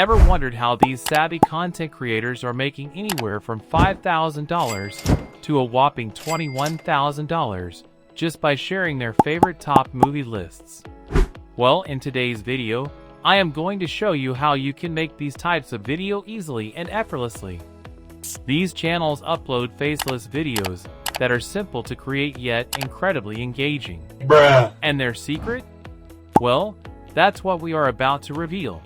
Ever wondered how these savvy content creators are making anywhere from $5,000 to a whopping $21,000 just by sharing their favorite top movie lists? Well, in today's video, I am going to show you how you can make these types of video easily and effortlessly. These channels upload faceless videos that are simple to create yet incredibly engaging. And their secret? Well, that's what we are about to reveal.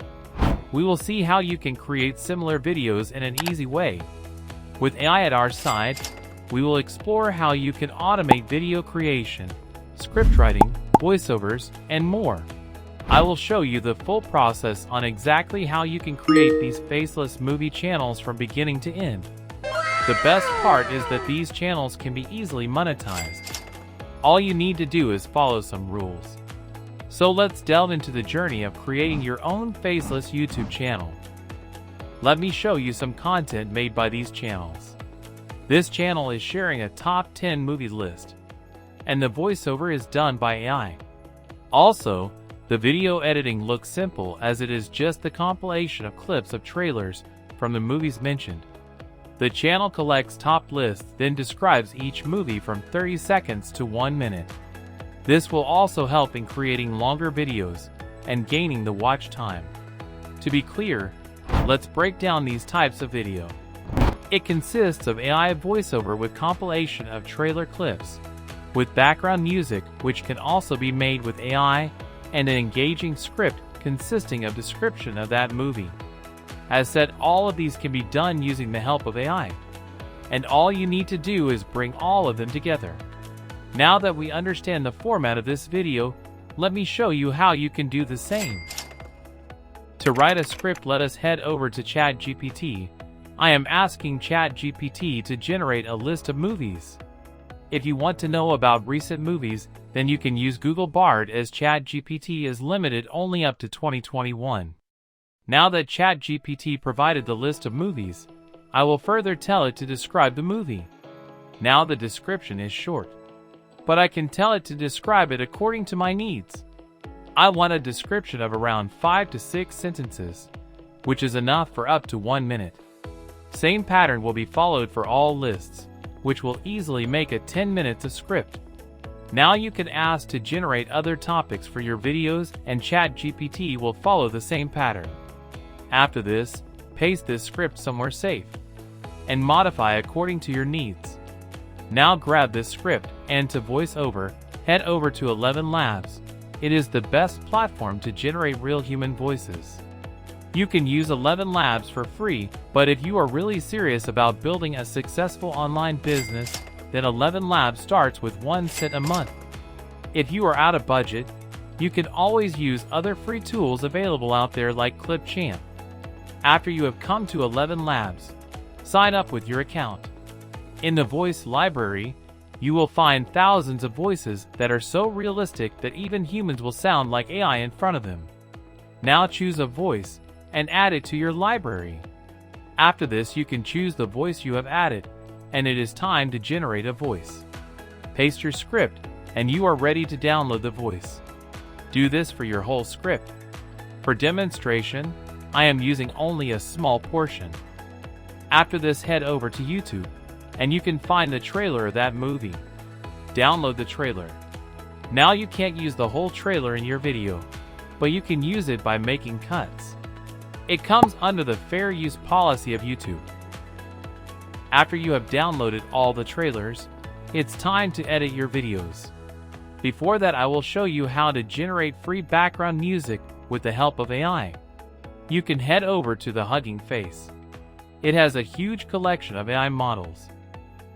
We will see how you can create similar videos in an easy way. With AI at our side, we will explore how you can automate video creation, script writing, voiceovers, and more. I will show you the full process on exactly how you can create these faceless movie channels from beginning to end. The best part is that these channels can be easily monetized. All you need to do is follow some rules. So let's delve into the journey of creating your own faceless YouTube channel. Let me show you some content made by these channels. This channel is sharing a top 10 movie list, and the voiceover is done by AI. Also, the video editing looks simple as it is just the compilation of clips of trailers from the movies mentioned. The channel collects top lists, then describes each movie from 30 seconds to 1 minute. This will also help in creating longer videos and gaining the watch time. To be clear, let's break down these types of video. It consists of AI voiceover with compilation of trailer clips, with background music which can also be made with AI, and an engaging script consisting of description of that movie. As said, all of these can be done using the help of AI. And all you need to do is bring all of them together. Now that we understand the format of this video, let me show you how you can do the same. To write a script, let us head over to ChatGPT. I am asking ChatGPT to generate a list of movies. If you want to know about recent movies, then you can use Google Bard, as ChatGPT is limited only up to 2021. Now that ChatGPT provided the list of movies, I will further tell it to describe the movie. Now the description is short, but I can tell it to describe it according to my needs. I want a description of around 5 to 6 sentences, which is enough for up to 1 minute. Same pattern will be followed for all lists, which will easily make it 10 minutes of script. Now you can ask to generate other topics for your videos, and ChatGPT will follow the same pattern. After this, paste this script somewhere safe and modify according to your needs. Now grab this script and to VoiceOver, head over to 11 Labs. It is the best platform to generate real human voices. You can use 11 Labs for free, but if you are really serious about building a successful online business, then 11 Labs starts with 1 cent a month. If you are out of budget, you can always use other free tools available out there like Clipchamp. After you have come to 11 Labs, sign up with your account. In the voice library, you will find thousands of voices that are so realistic that even humans will sound like AI in front of them. Now choose a voice and add it to your library. After this, you can choose the voice you have added, and it is time to generate a voice. Paste your script, and you are ready to download the voice. Do this for your whole script. For demonstration, I am using only a small portion. After this, head over to YouTube, and you can find the trailer of that movie. Download the trailer. Now you can't use the whole trailer in your video, but you can use it by making cuts. It comes under the fair use policy of YouTube. After you have downloaded all the trailers, it's time to edit your videos. Before that, I will show you how to generate free background music with the help of AI. You can head over to the Hugging Face. It has a huge collection of AI models.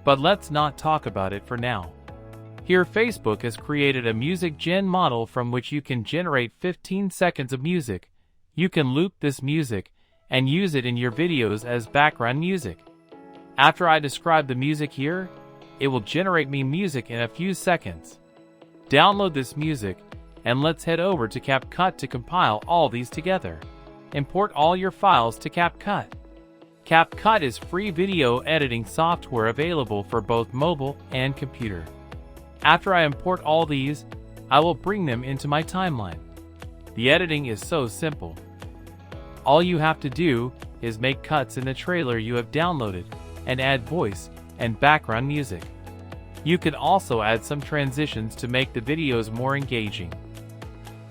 But let's not talk about it for now. Here, Facebook has created a music gen model from which you can generate 15 seconds of music. You can loop this music and use it in your videos as background music. After I describe the music here, it will generate me music in a few seconds. Download this music, and let's head over to CapCut to compile all these together. Import all your files to CapCut. CapCut is free video editing software available for both mobile and computer. After I import all these, I will bring them into my timeline. The editing is so simple. All you have to do is make cuts in the trailer you have downloaded and add voice and background music. You can also add some transitions to make the videos more engaging.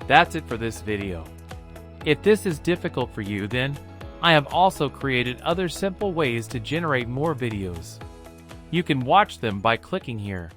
That's it for this video. If this is difficult for you, then I have also created other simple ways to generate more videos. You can watch them by clicking here.